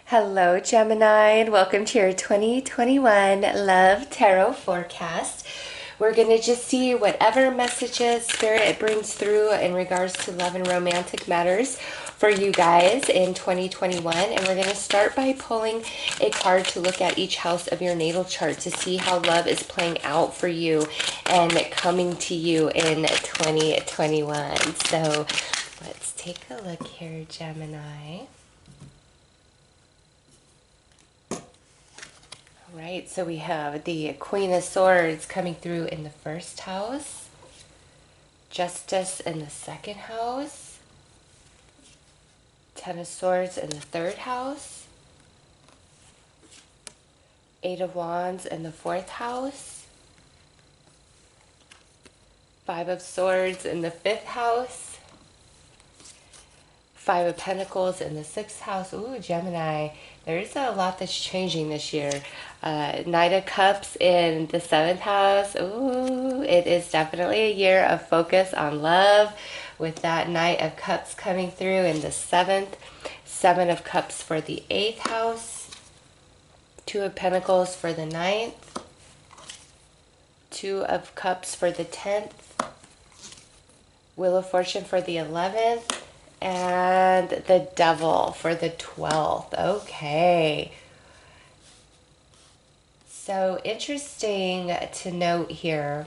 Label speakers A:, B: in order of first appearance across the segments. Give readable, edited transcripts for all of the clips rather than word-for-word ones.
A: Hello, Gemini, and welcome to your 2021 Love Tarot Forecast. We're going to just see whatever messages Spirit brings through in regards to love and romantic matters for you guys in 2021. And we're going to start by pulling a card to look at each house of your natal chart to see how love is playing out for you and coming to you in 2021. So let's take a look here, Gemini. Right, so we have the Queen of Swords coming through in the first house, Justice in the second house, Ten of Swords in the third house, Eight of Wands in the fourth house, Five of Swords in the fifth house, Five of Pentacles in the sixth house. Ooh, Gemini, there's a lot that's changing this year. Knight of Cups in the seventh house. Ooh, it is definitely a year of focus on love with that Knight of Cups coming through in the seventh. Seven of Cups for the eighth house. Two of Pentacles for the ninth. Two of Cups for the 10th. Wheel of Fortune for the 11th. And the Devil for the 12th. Okay. So interesting to note here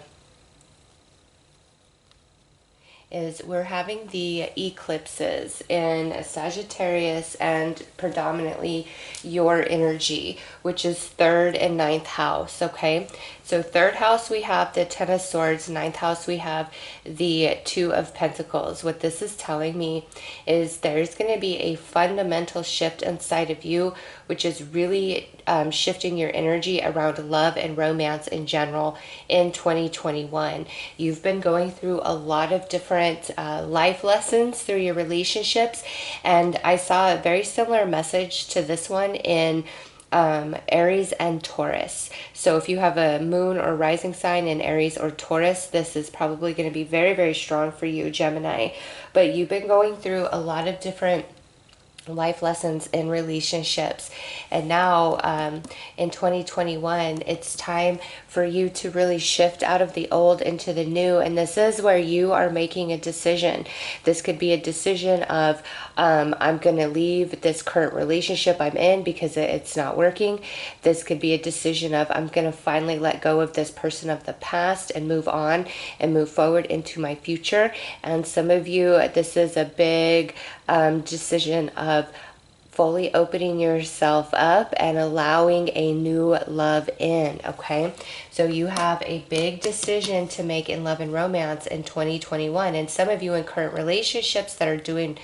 A: is we're having the eclipses in Sagittarius and predominantly your energy, which is third and ninth house, okay? So third house, we have the Ten of Swords. Ninth house, we have the Two of Pentacles. What this is telling me is there's going to be a fundamental shift inside of you, which is really shifting your energy around love and romance in general in 2021. You've been going through a lot of different life lessons through your relationships, and I saw a very similar message to this one in Aries and Taurus. So if you have a moon or rising sign in Aries or Taurus, this is probably going to be very, very strong for you, Gemini. But you've been going through a lot of different life lessons in relationships, and now in 2021 it's time for you to really shift out of the old into the new, and this is where you are making a decision. This could be a decision of I'm going to leave this current relationship I'm in because it's not working. This could be a decision of I'm going to finally let go of this person of the past and move on and move forward into my future. And some of you, this is a big decision of fully opening yourself up and allowing a new love in, okay? So you have a big decision to make in love and romance in 2021. And some of you in current relationships that are doing,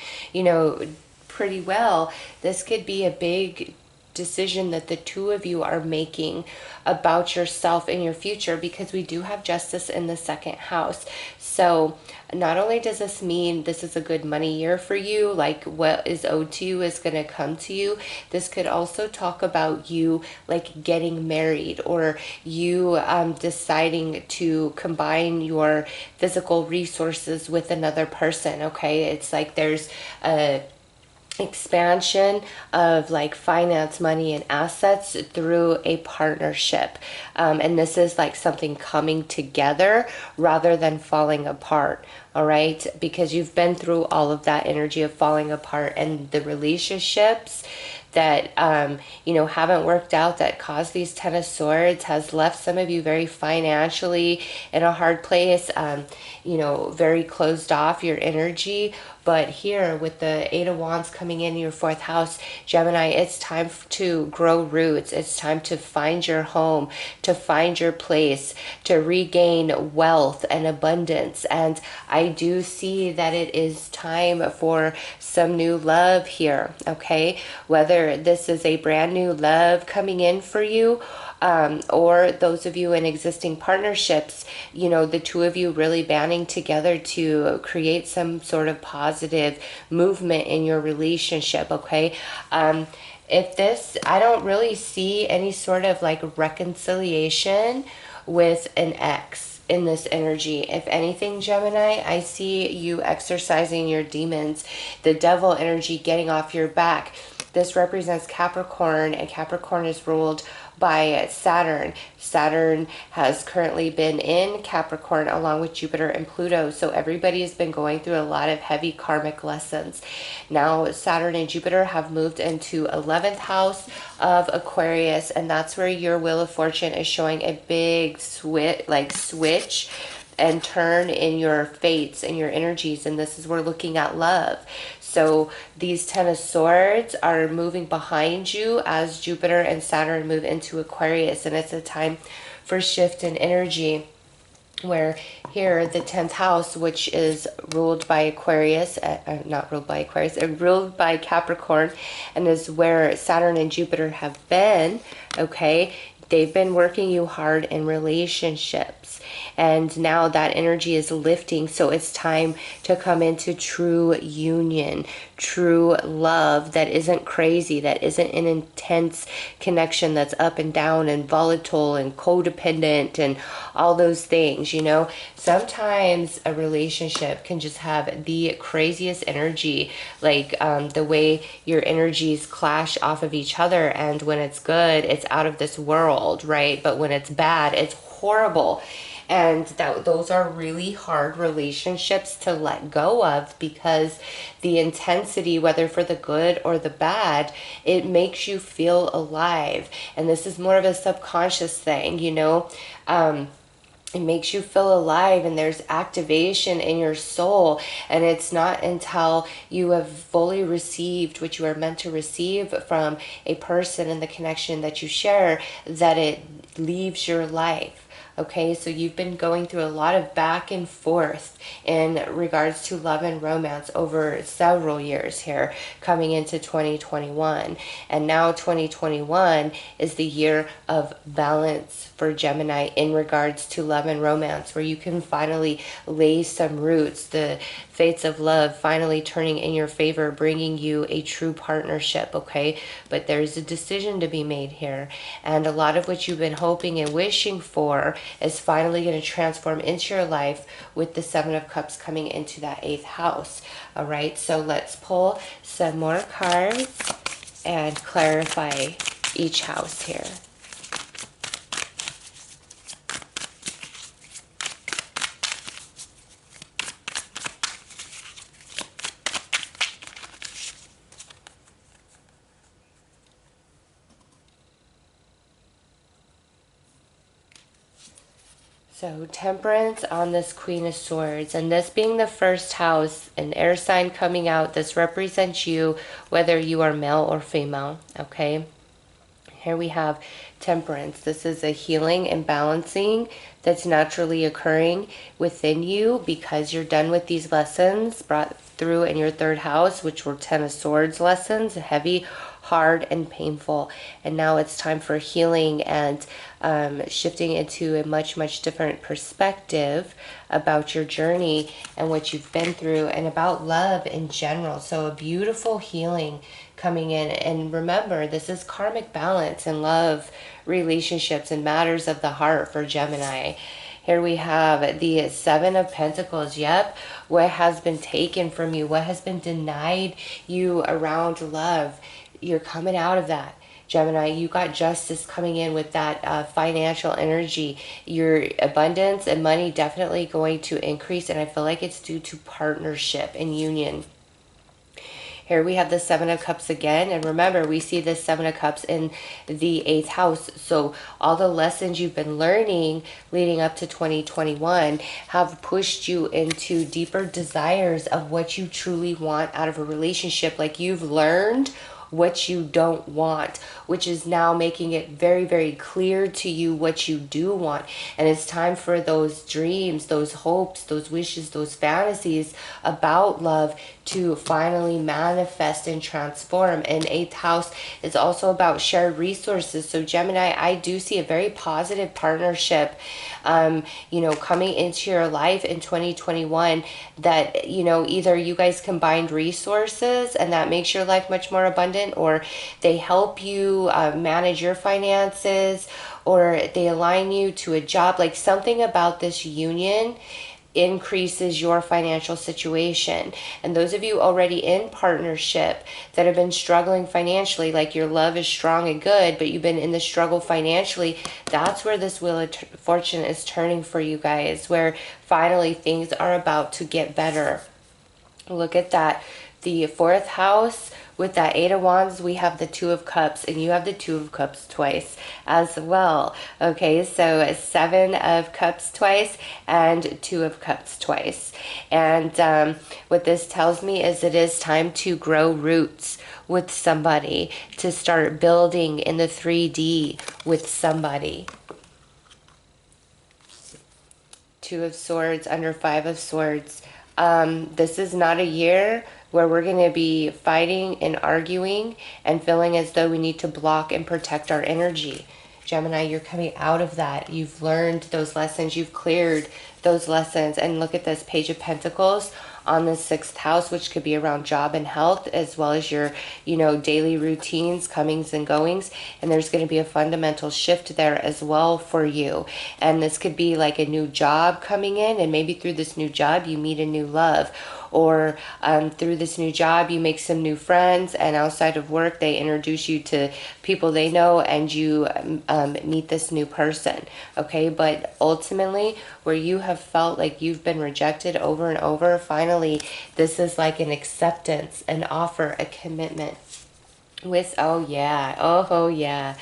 A: pretty well, this could be a big decision that the two of you are making about yourself and your future, because we do have Justice in the second house. So not only does this mean this is a good money year for you, like what is owed to you is going to come to you, this could also talk about you like getting married, or you deciding to combine your physical resources with another person, okay? It's like there's a expansion of like finance, money, and assets through a partnership, and this is like something coming together rather than falling apart. All right, because you've been through all of that energy of falling apart, and the relationships that haven't worked out, that caused these Ten of Swords, has left some of you very financially in a hard place, very closed off your energy. But here with the Eight of Wands coming in your fourth house, Gemini, it's time to grow roots. It's time to find your home, to find your place, to regain wealth and abundance. And I do see that it is time for some new love here, okay? Whether this is a brand new love coming in for you, or those of you in existing partnerships, the two of you really banding together to create some sort of positive movement in your relationship, okay? I don't really see any sort of like reconciliation with an ex in this energy. If anything, Gemini, I see you exercising your demons, the devil energy getting off your back. this represents Capricorn, and Capricorn is ruled by Saturn. Saturn has currently been in Capricorn along with Jupiter and Pluto, so everybody has been going through a lot of heavy karmic lessons. Now Saturn and Jupiter have moved into 11th house of Aquarius, and that's where your Wheel of Fortune is showing a big switch and turn in your fates and your energies. And this is, we're looking at love. So these 10 of Swords are moving behind you as Jupiter and Saturn move into Aquarius, and it's a time for shift in energy, where here the 10th house, which is ruled by Aquarius, not ruled by Aquarius, ruled by Capricorn, and is where Saturn and Jupiter have been, okay? They've been working you hard in relationships, and now that energy is lifting, so it's time to come into true union, true love that isn't crazy, that isn't an intense connection that's up and down and volatile and codependent and all those things, you know. Sometimes a relationship can just have the craziest energy, like the way your energies clash off of each other, and when it's good, it's out of this world, right? But when it's bad, it's horrible. And those are really hard relationships to let go of, because the intensity, whether for the good or the bad, it makes you feel alive. And this is more of a subconscious thing, you know. It makes you feel alive, and there's activation in your soul, and it's not until you have fully received what you are meant to receive from a person and the connection that you share that it leaves your life. Okay, so you've been going through a lot of back and forth in regards to love and romance over several years here, coming into 2021. And now 2021 is the year of balance for Gemini in regards to love and romance, where you can finally lay some roots, the fates of love finally turning in your favor, bringing you a true partnership, okay? But there's a decision to be made here, and a lot of what you've been hoping and wishing for is finally going to transform into your life with the Seven of Cups coming into that 8th house. All right, so let's pull some more cards and clarify each house here. So Temperance on this Queen of Swords, and this being the first house, an air sign coming out, this represents you, whether you are male or female, okay? Here we have Temperance. This is a healing and balancing that's naturally occurring within you because you're done with these lessons brought through in your 3rd house, which were 10 of Swords lessons, heavy, hard, and painful. And now it's time for healing and shifting into a much, much different perspective about your journey and what you've been through, and about love in general. So a beautiful healing coming in. And remember, this is karmic balance and love, relationships, and matters of the heart for Gemini. Here we have the 7 of Pentacles. Yep, what has been taken from you, what has been denied you around love, you're coming out of that. Gemini, you got justice coming in with that financial energy. Your abundance and money definitely going to increase, and I feel like it's due to partnership and union. Here we have the 7 of Cups again, and remember, we see the 7 of Cups in the 8th house. So all the lessons you've been learning leading up to 2021 have pushed you into deeper desires of what you truly want out of a relationship. Like, you've learned what you don't want, which is now making it very, very clear to you what you do want. And it's time for those dreams, those hopes, those wishes, those fantasies about love to finally manifest and transform. And 8th house is also about shared resources. So Gemini, I do see a very positive partnership, you know, coming into your life in 2021 that, you know, either you guys combined resources and that makes your life much more abundant, or they help you manage your finances, or they align you to a job. Like, something about this union increases your financial situation. And those of you already in partnership that have been struggling financially, like your love is strong and good, but you've been in the struggle financially, that's where this Wheel of Fortune is turning for you guys, where finally things are about to get better. Look at that. The fourth house with that Eight of Wands, we have the Two of Cups, and you have the Two of Cups twice as well. Okay, so Seven of Cups twice and Two of Cups twice. And what this tells me is it is time to grow roots with somebody, to start building in the 3D with somebody. Two of Swords under Five of Swords. This is not a year where we're going to be fighting and arguing and feeling as though we need to block and protect our energy. Gemini, you're coming out of that. You've learned those lessons. You've cleared those lessons. And look at this Page of Pentacles on the 6th house, which could be around job and health, as well as your, daily routines, comings and goings. And there's going to be a fundamental shift there as well for you. And this could be like a new job coming in, and maybe through this new job, you meet a new love. Or through this new job, you make some new friends, and outside of work, they introduce you to people they know, and you meet this new person, okay? But ultimately, where you have felt like you've been rejected over and over, finally, this is like an acceptance, an offer, a commitment. With, oh yeah,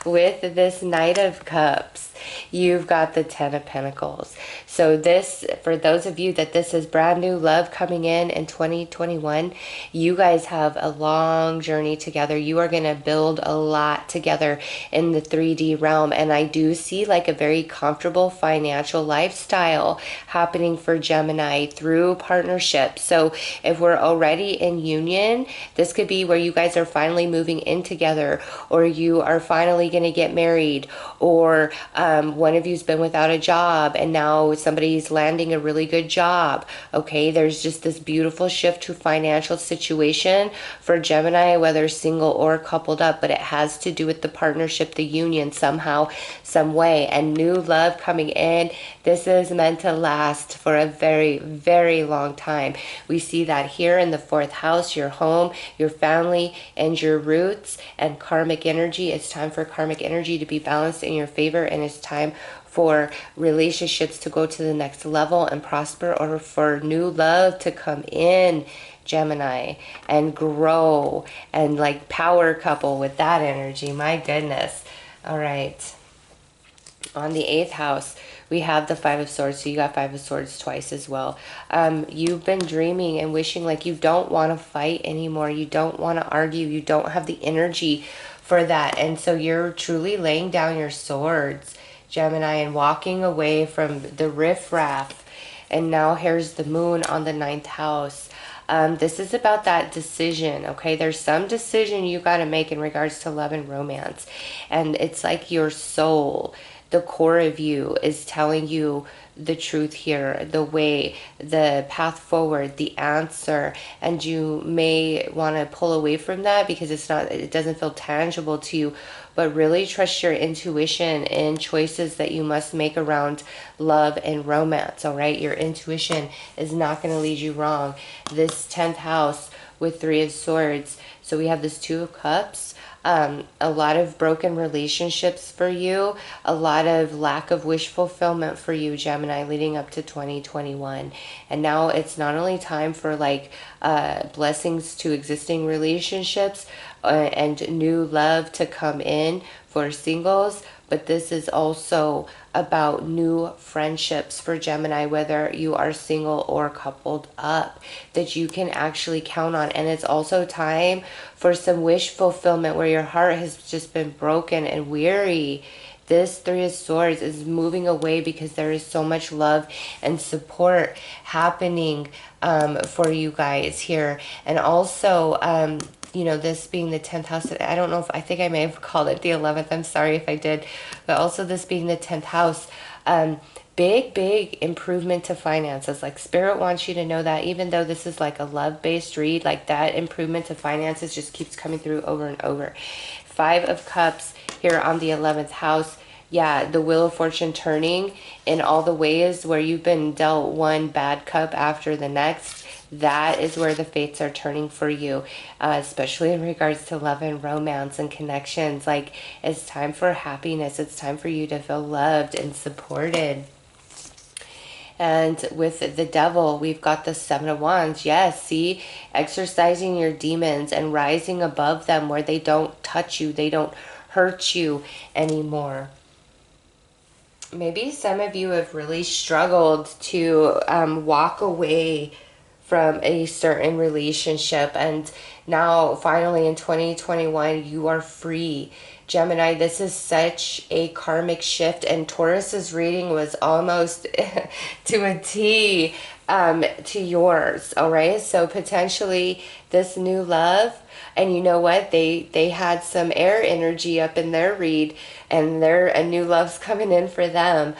A: with this Knight of Cups, you've got the Ten of Pentacles. So this, for those of you that this is brand new love coming in 2021, you guys have a long journey together. You are going to build a lot together in the 3D realm. And I do see like a very comfortable financial lifestyle happening for Gemini through partnership. So if we're already in union, this could be where you guys are finally moving in together, or you are finally going to get married, or one of you's been without a job and now somebody's landing a really good job. Okay, there's just this beautiful shift to financial situation for Gemini, whether single or coupled up, but it has to do with the partnership, the union, somehow, some way. And new love coming in. This is meant to last for a very, very long time. We see that here in the 4th house, your home, your family, and your roots, and karmic energy. It's time for karmic energy to be balanced in your favor, and it's time for relationships to go to the next level and prosper, or for new love to come in, Gemini, and grow and like power couple with that energy. My goodness. All right. On the 8th house, we have the Five of Swords. So you got Five of Swords twice as well. You've been dreaming and wishing like you don't want to fight anymore. You don't want to argue. You don't have the energy for that. And so you're truly laying down your swords, Gemini, and walking away from the riffraff. And now here's the moon on the 9th house. This is about that decision, okay? There's some decision you got to make in regards to love and romance. And it's like your soul, the core of you, is telling you the truth here, the way, the path forward, the answer. And you may want to pull away from that because it doesn't feel tangible to you. But really trust your intuition in choices that you must make around love and romance, all right? Your intuition is not going to lead you wrong. This 10th house with Three of Swords. So we have this Two of Cups. A lot of broken relationships for you, a lot of lack of wish fulfillment for you, Gemini, leading up to 2021. And now it's not only time for like blessings to existing relationships and new love to come in for singles, but this is also about new friendships for Gemini, whether you are single or coupled up, that you can actually count on. And it's also time for some wish fulfillment where your heart has just been broken and weary. This Three of Swords is moving away because there is so much love and support happening for you guys here. And also, this being the 10th house, I don't know if, I think I may have called it the 11th. I'm sorry if I did. But also this being the 10th house, big improvement to finances. Like Spirit wants you to know that even though this is like a love-based read, like that improvement to finances just keeps coming through over and over. Five of Cups here on the 11th house. yeah, the Wheel of Fortune turning in all the ways where you've been dealt one bad cup after the next. That is where the fates are turning for you, especially in regards to love and romance and connections. Like, it's time for happiness. It's time for you to feel loved and supported. And with the devil, we've got the Seven of Wands. Yes, see, exercising your demons and rising above them where they don't touch you, they don't hurt you anymore. Maybe some of you have really struggled to walk away from a certain relationship, and now finally in 2021 you are free. Gemini, this is such a karmic shift, and Taurus's reading was almost to a T to yours. All right, so potentially this new love, and you know what, they had some air energy up in their read, and a new love's coming in for them.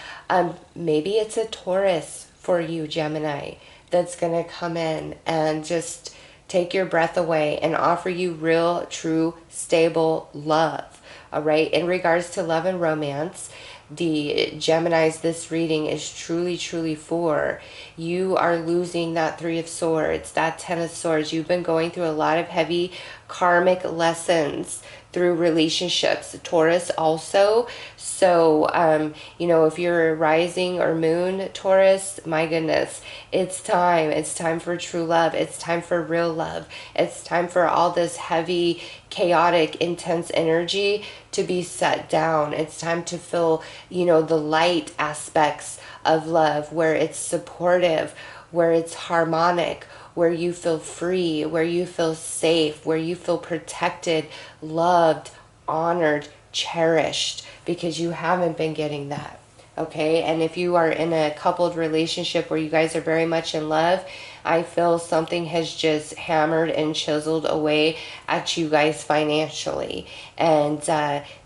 A: Maybe it's a Taurus for you, Gemini, that's gonna come in and just take your breath away and offer you real, true, stable love. All right, in regards to love and romance, the Geminis this reading is truly, truly for. You are losing that Three of Swords, that Ten of Swords. You've been going through a lot of heavy karmic lessons through relationships. Taurus also. So, you know, if you're a rising or moon Taurus, my goodness, it's time. It's time for true love. It's time for real love. It's time for all this heavy, chaotic, intense energy to be set down. It's time to feel, you know, the light aspects of love, where it's supportive, where it's harmonic, where you feel free, where you feel safe, where you feel protected, loved, honored, cherished, because you haven't been getting that. Okay, and if you are in a coupled relationship where you guys are very much in love, I feel something has just hammered and chiseled away at you guys financially. And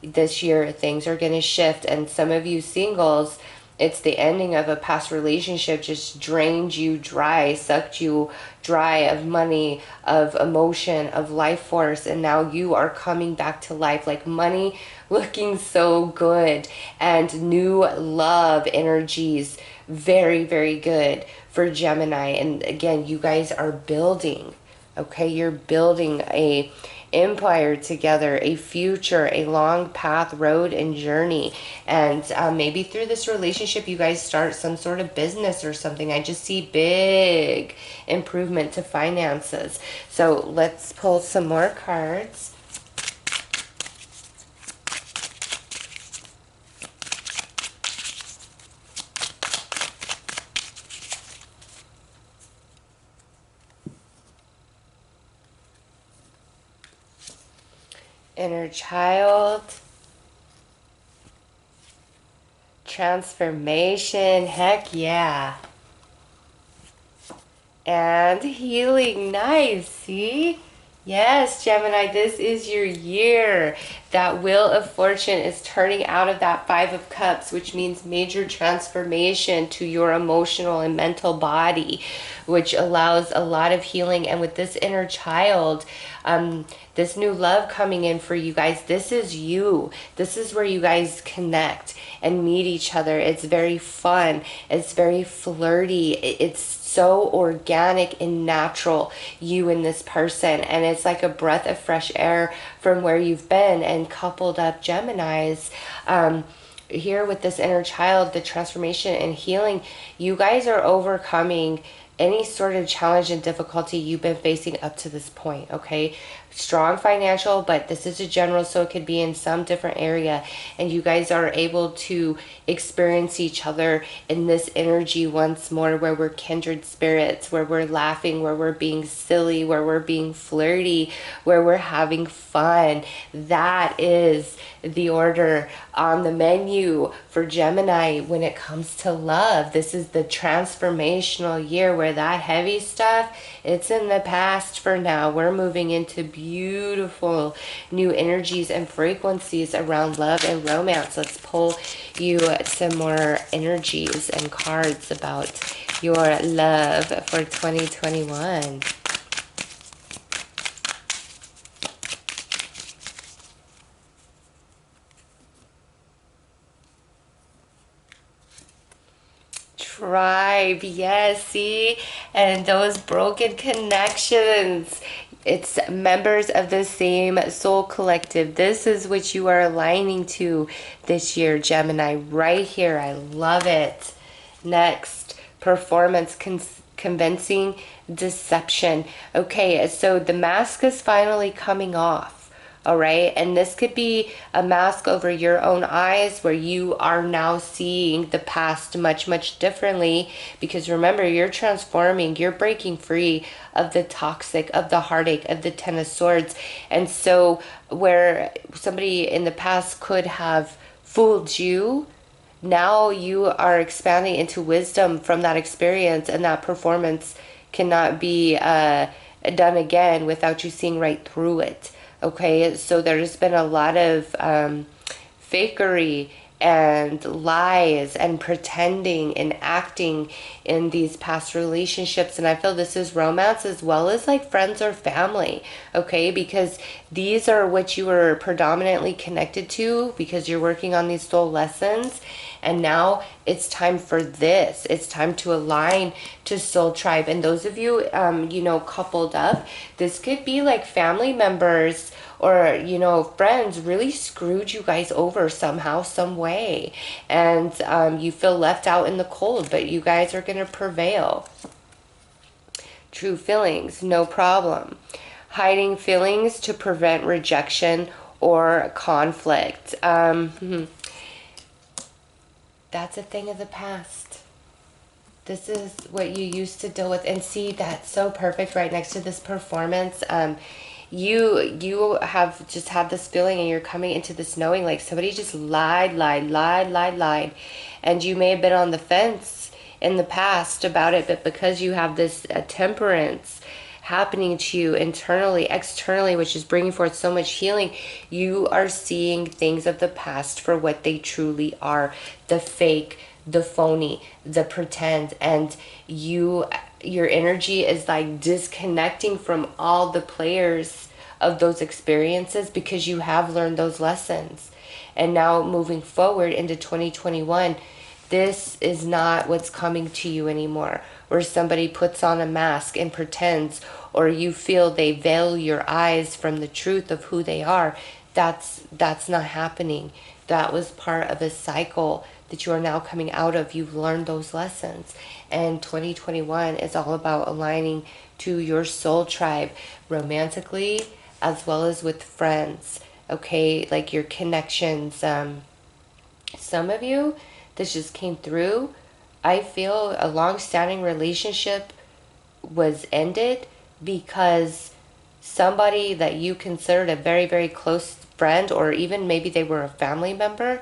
A: this year things are going to shift, and some of you singles, it's the ending of a past relationship, just drained you dry, sucked you dry of money, of emotion, of life force, and now you are coming back to life, like money looking so good, and new love energies, very, very good for Gemini. And again, you guys are building, okay? You're building a empire together, a future, a long path, road, and journey. And maybe through this relationship you guys start some sort of business or something. I just see big improvement to finances. So let's pull some more cards. Inner child, transformation, heck yeah. And healing, nice, see? Yes, Gemini, this is your year. That Wheel of Fortune is turning out of that Five of Cups, which means major transformation to your emotional and mental body, which allows a lot of healing. And with this inner child, this new love coming in for you guys, this is you. This is where you guys connect and meet each other. It's very fun. It's very flirty. It's so organic and natural, you and this person, and it's like a breath of fresh air from where you've been. And coupled up, Geminis, here with this inner child, the transformation and healing, you guys are overcoming any sort of challenge and difficulty you've been facing up to this point, okay? Strong financial, but this is a general, so it could be in some different area, and you guys are able to experience each other in this energy once more, where we're kindred spirits, where we're laughing, where we're being silly, where we're being flirty, where we're having fun. That is the order on the menu for Gemini when it comes to love. This is the transformational year where that heavy stuff, it's in the past for now. We're moving into beautiful new energies and frequencies around love and romance. Let's pull you some more energies and cards about your love for 2021. tribe. Yes, see? And those broken connections. It's members of the same soul collective. This is what you are aligning to this year, Gemini. Right here. I love it. Next, performance convincing deception. Okay, so the mask is finally coming off. All right, and this could be a mask over your own eyes where you are now seeing the past much, much differently, because remember, you're transforming, you're breaking free of the toxic, of the heartache, of the Ten of Swords. And so where somebody in the past could have fooled you, now you are expanding into wisdom from that experience, and that performance cannot be done again without you seeing right through it. Okay, so there's been a lot of fakery and lies and pretending and acting in these past relationships, and I feel this is romance as well as like friends or family. Okay, because these are what you were predominantly connected to because you're working on these soul lessons, and now it's time for this. It's time to align to soul tribe. And those of you coupled up, this could be like family members or friends really screwed you guys over somehow, some way, and you feel left out in the cold, but you guys are going to prevail. True feelings, no problem. Hiding feelings to prevent rejection or conflict. That's a thing of the past. This is what you used to deal with. And see, that's so perfect right next to this performance. You have just had this feeling, and you're coming into this knowing like somebody just lied. And you may have been on the fence in the past about it, but because you have this temperance happening to you internally, externally, which is bringing forth so much healing, you are seeing things of the past for what they truly are. The fake, the phony, the pretend, and your energy is like disconnecting from all the players of those experiences because you have learned those lessons. And now moving forward into 2021, this is not what's coming to you anymore, where somebody puts on a mask and pretends, or you feel they veil your eyes from the truth of who they are. That's not happening. That was part of a cycle that you are now coming out of. You've learned those lessons. And 2021 is all about aligning to your soul tribe, romantically as well as with friends. Okay, like your connections. Some of you, this just came through. I feel a long-standing relationship was ended because somebody that you considered a very, very close friend, or even maybe they were a family member,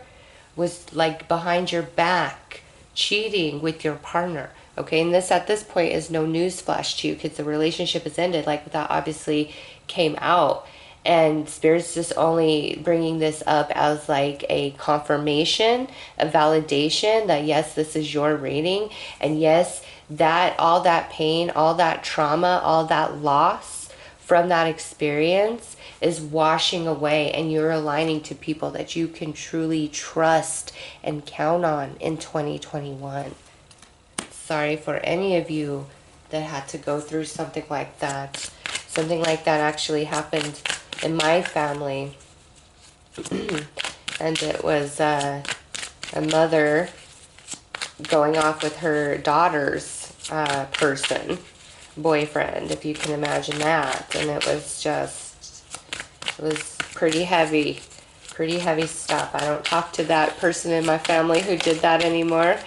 A: was like behind your back cheating with your partner. Okay, and this at this point is no news flash to you because the relationship has ended. Like that obviously came out, and Spirit's just only bringing this up as like a confirmation, a validation that yes, this is your reading, and yes, that all that pain, all that trauma, all that loss from that experience is washing away, and you're aligning to people that you can truly trust and count on in 2021. Sorry for any of you that had to go through something like that. Something like that actually happened in my family. And it was a mother going off with her daughter's boyfriend, if you can imagine that. And it was pretty heavy stuff. I don't talk to that person in my family who did that anymore.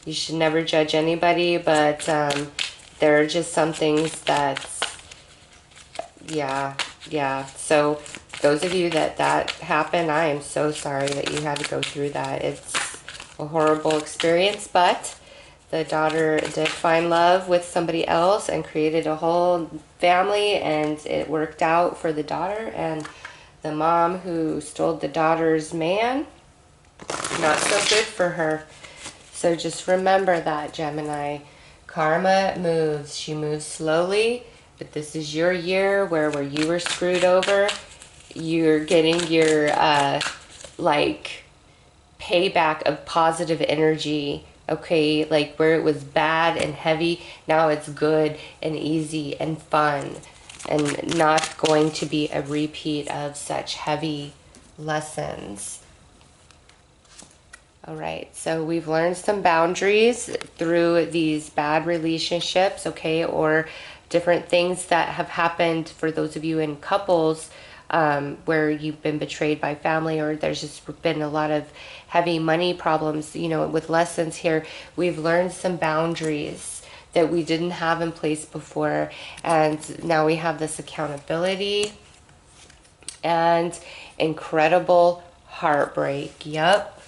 A: You should never judge anybody, but there are just some things that, yeah. So those of you that happened, I am so sorry that you had to go through that. It's a horrible experience, but the daughter did find love with somebody else and created a whole family, and it worked out for the daughter. And the mom who stole the daughter's man, not so good for her. So just remember that, Gemini. Karma moves. She moves slowly, but this is your year where you were screwed over. You're getting your payback of positive energy. Okay, like where it was bad and heavy, now it's good and easy and fun, and not going to be a repeat of such heavy lessons. All right, so we've learned some boundaries through these bad relationships, okay, or different things that have happened for those of you in couples, where you've been betrayed by family, or there's just been a lot of heavy money problems, you know, with lessons here. We've learned some boundaries that we didn't have in place before, and now we have this accountability and incredible heartbreak. Yep.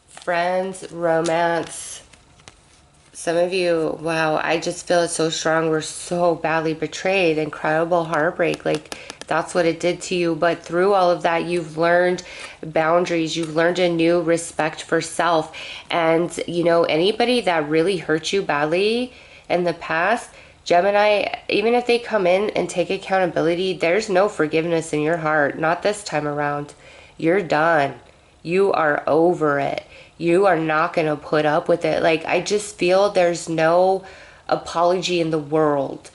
A: Friends, romance. Some of you, wow, I just feel it so strong. We're so badly betrayed. Incredible heartbreak. Like, that's what it did to you. But through all of that, you've learned boundaries. You've learned a new respect for self. And, you know, anybody that really hurt you badly in the past, Gemini, even if they come in and take accountability, there's no forgiveness in your heart. Not this time around. You're done. You are over it. You are not going to put up with it. Like, I just feel there's no apology in the world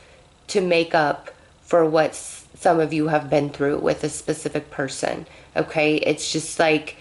A: to make up for what some of you have been through with a specific person. Okay? It's just like,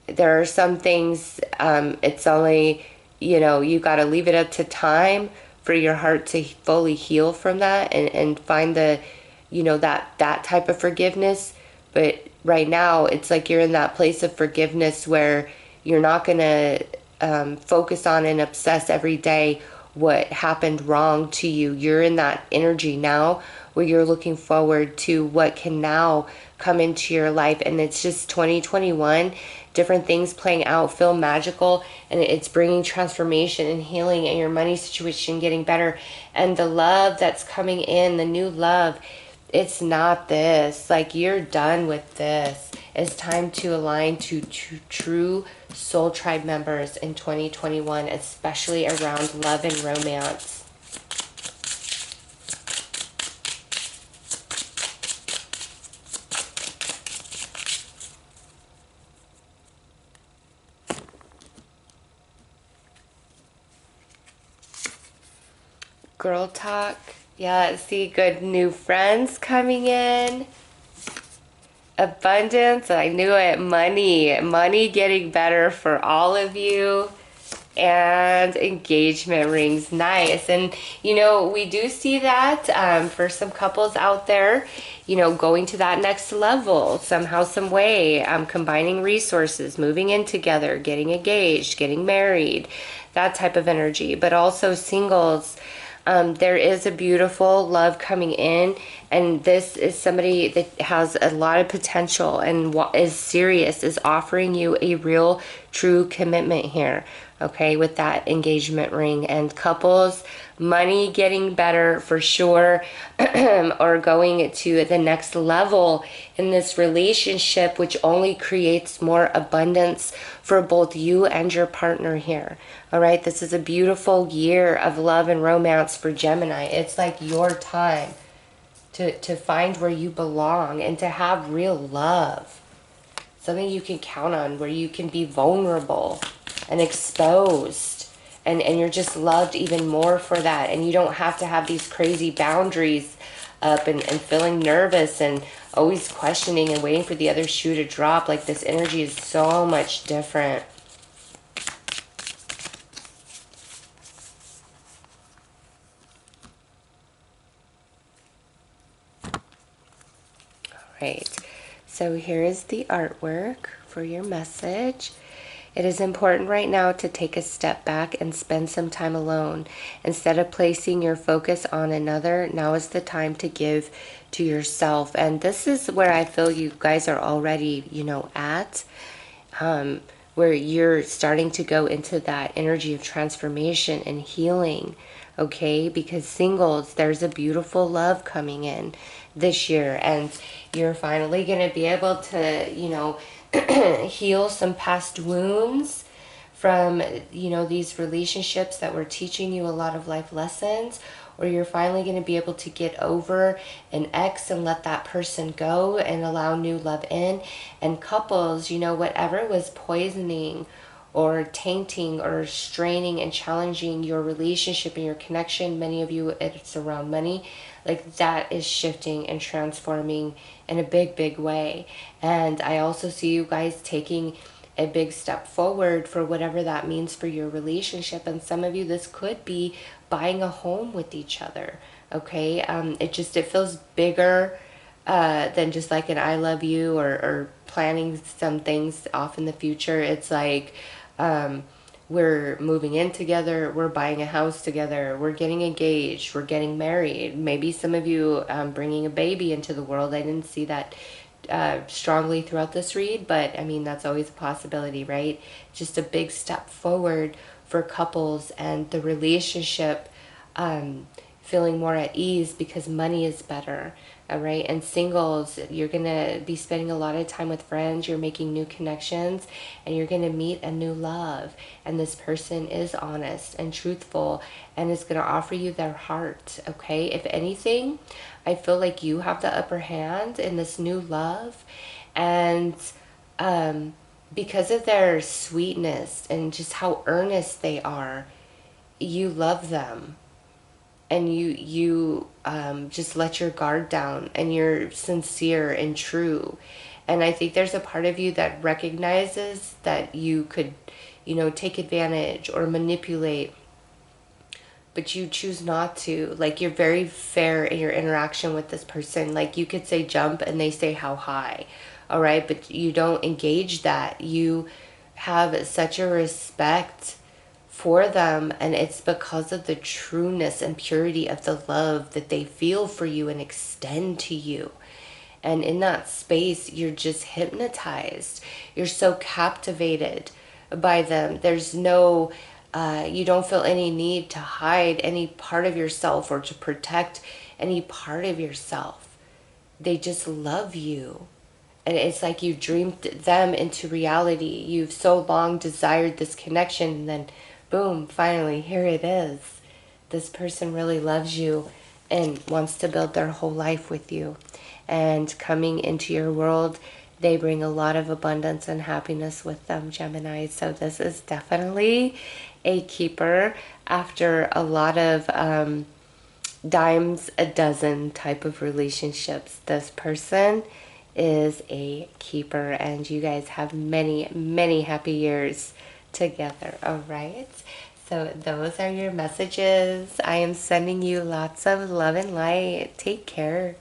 A: there are some things, it's only, you know, you got to leave it up to time for your heart to fully heal from that, and find the, you know, that type of forgiveness. But right now, it's like you're in that place of forgiveness where you're not going to focus on and obsess every day what happened wrong to you. You're in that energy now where you're looking forward to what can now come into your life. And it's just 2021, different things playing out, feel magical, and it's bringing transformation and healing, and your money situation getting better. And the love that's coming in, the new love, it's not this. Like, you're done with this. It's time to align to true soul tribe members in 2021, especially around love and romance. Girl talk. Yeah, see, good new friends coming in. Abundance, I knew it. Money getting better for all of you. And engagement rings, nice. And you know, we do see that for some couples out there, you know, going to that next level somehow, some way, combining resources, moving in together, getting engaged, getting married, that type of energy. But also singles, there is a beautiful love coming in, and this is somebody that has a lot of potential and is serious, is offering you a real true commitment here, okay, with that engagement ring. And couples, money getting better for sure, or going to the next level in this relationship, which only creates more abundance for both you and your partner here. All right, this is a beautiful year of love and romance for Gemini. It's like your time to find where you belong and to have real love. Something you can count on, where you can be vulnerable and exposed. And you're just loved even more for that. And you don't have to have these crazy boundaries up and feeling nervous and always questioning and waiting for the other shoe to drop. Like, this energy is so much different. Right, so here is the artwork for your message. It is important right now to take a step back and spend some time alone. Instead of placing your focus on another, now is the time to give to yourself. And this is where I feel you guys are already, you know, at, where you're starting to go into that energy of transformation and healing. Okay, because singles, there's a beautiful love coming in this year, and you're finally going to be able to, you know, heal some past wounds from, you know, these relationships that were teaching you a lot of life lessons, or you're finally going to be able to get over an ex and let that person go and allow new love in. And couples, you know, whatever was poisoning or tainting or straining and challenging your relationship and your connection. Many of you, it's around money. Like, that is shifting and transforming in a big, big way. And I also see you guys taking a big step forward for whatever that means for your relationship. And some of you, this could be buying a home with each other. Okay, it feels bigger than just like an I love you, or planning some things off in the future. It's like, we're moving in together, we're buying a house together, we're getting engaged, we're getting married. Maybe some of you bringing a baby into the world. I didn't see that strongly throughout this read, but I mean, that's always a possibility, right? Just a big step forward for couples and the relationship, feeling more at ease because money is better. All right. And singles, you're going to be spending a lot of time with friends. You're making new connections, and you're going to meet a new love. And this person is honest and truthful and is going to offer you their heart. Okay. If anything, I feel like you have the upper hand in this new love. And because of their sweetness and just how earnest they are, you love them, and you just let your guard down, and you're sincere and true. And I think there's a part of you that recognizes that you could, take advantage or manipulate, but you choose not to. Like, you're very fair in your interaction with this person. Like, you could say jump and they say how high. All right, but you don't engage that. You have such a respect for them, and it's because of the trueness and purity of the love that they feel for you and extend to you. And in that space, you're just hypnotized. You're so captivated by them. There's no, you don't feel any need to hide any part of yourself or to protect any part of yourself. They just love you. And it's like you dreamed them into reality. You've so long desired this connection, and then boom, finally, here it is. This person really loves you and wants to build their whole life with you. And coming into your world, they bring a lot of abundance and happiness with them, Gemini. So this is definitely a keeper after a lot of dimes a dozen type of relationships. This person is a keeper, and you guys have many, many happy years together. All right, so those are your messages. I am sending you lots of love and light. Take care.